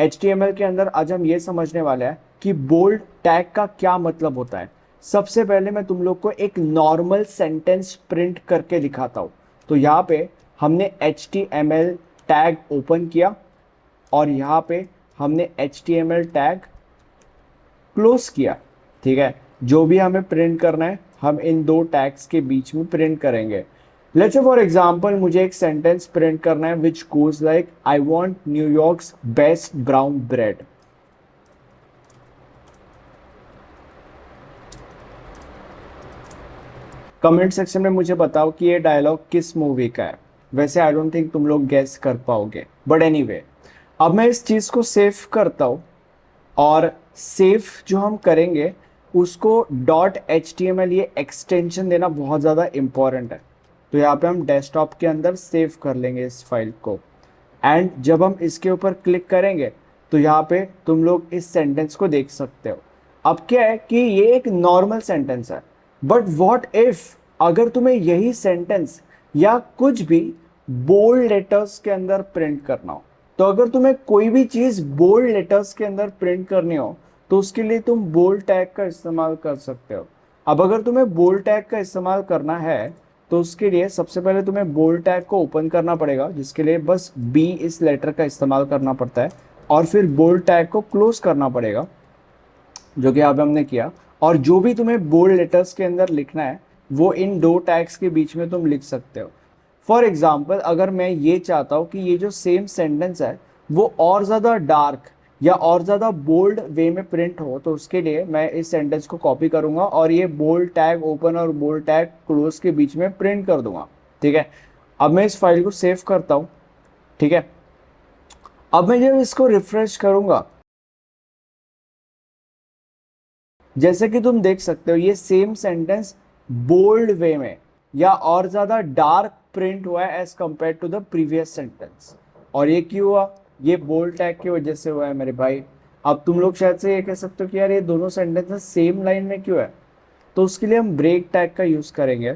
HTML के अंदर आज हम ये समझने वाले हैं कि बोल्ड टैग का क्या मतलब होता है। सबसे पहले मैं तुम लोग को एक नॉर्मल सेंटेंस प्रिंट करके दिखाता हूँ। तो यहाँ पे हमने HTML टैग ओपन किया और यहाँ पे हमने HTML टैग क्लोज किया। ठीक है, जो भी हमें प्रिंट करना है हम इन दो टैग्स के बीच में प्रिंट करेंगे। लेट्स से फॉर एग्जांपल मुझे एक सेंटेंस प्रिंट करना है which goes like I want New York's best brown bread. Comment section में मुझे बताओ कि ये डायलॉग किस मूवी का है। वैसे आई डोंट थिंक तुम लोग गेस कर पाओगे, बट एनीवे अब मैं इस चीज को सेव करता हूँ और सेव जो हम करेंगे उसको dot H T M L ये एक्सटेंशन देना बहुत ज़्यादा इंपॉर्टेंट है। तो यहाँ पे हम डेस्कटॉप के अंदर सेव कर लेंगे इस फाइल को एंड जब हम इसके ऊपर क्लिक करेंगे तो यहाँ पे तुम लोग इस सेंटेंस को देख सकते हो। अब क्या है कि ये एक नॉर्मल सेंटेंस है, बट व्हाट इफ अगर तुम्हें यही सेंटेंस या कुछ भी बोल्ड लेटर्स के अंदर प्रिंट करना हो। तो अगर तुम्हें कोई भी चीज बोल्ड लेटर्स के अंदर प्रिंट करनी हो तो उसके लिए तुम बोल्ड टैग का इस्तेमाल कर सकते हो। अब अगर तुम्हें बोल्ड टैग का इस्तेमाल करना है तो उसके लिए सबसे पहले तुम्हें बोल्ड टैग को ओपन करना पड़ेगा, जिसके लिए बस बी इस लेटर का इस्तेमाल करना पड़ता है और फिर बोल्ड टैग को क्लोज करना पड़ेगा, जो कि यहाँ पे हमने किया। और जो भी तुम्हें बोल्ड लेटर्स के अंदर लिखना है वो इन दो टैग्स के बीच में तुम लिख सकते हो। फॉर एग्जाम्पल अगर मैं ये चाहता हूँ कि ये जो सेम सेंटेंस है वो और ज़्यादा डार्क या और ज़्यादा बोल्ड वे में प्रिंट हो, तो उसके लिए मैं इस सेंटेंस को कॉपी करूँगा और ये बोल्ड टैग ओपन और बोल्ड टैग क्लोज के बीच में प्रिंट कर दूंगा। ठीक है, अब मैं इस फाइल को सेव करता हूँ। ठीक है, अब मैं जब इसको रिफ्रेश करूँगा, जैसे कि तुम देख सकते हो ये सेम सेंटेंस बोल्ड वे में या और ज़्यादा डार्क प्रिंट हुआ है as compared to the previous sentence. और ये क्यों हुआ? ये बोल्ड टैग की वजह से हुआ है मेरे भाई। अब तुम लोग शायद से ये कह सकते हो कि यार ये दोनों सेंटेंसेस सेम लाइन में क्यों है। तो उसके लिए हम ब्रेक टैग का यूज़ करेंगे।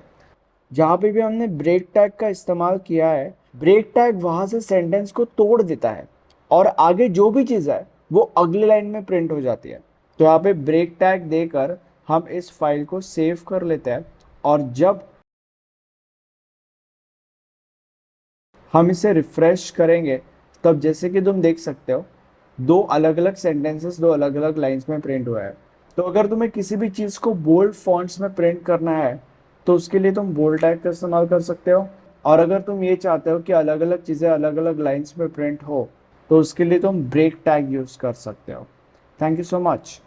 जहाँ पे भी हमने ब्रेक टैग का इस्तेमाल किया है, ब्रेक टैग वहाँ से सेंटेंस को तोड़ देता है और आगे जो भी चीज़ है वो अगली लाइन में प्रिंट हो जाती है। तो यहाँ पे ब्रेक टैग देकर हम इस फाइल को सेव कर लेते हैं और जब हम इसे रिफ्रेश करेंगे तब जैसे कि तुम देख सकते हो दो अलग अलग सेंटेंसेस दो अलग अलग लाइंस में प्रिंट हुआ है। तो अगर तुम्हें किसी भी चीज़ को बोल्ड फॉन्ट्स में प्रिंट करना है तो उसके लिए तुम बोल्ड टैग का इस्तेमाल कर सकते हो। और अगर तुम ये चाहते हो कि अलग अलग चीज़ें अलग अलग लाइंस में प्रिंट हो तो उसके लिए तुम ब्रेक टैग यूज़ कर सकते हो। Thank you so much.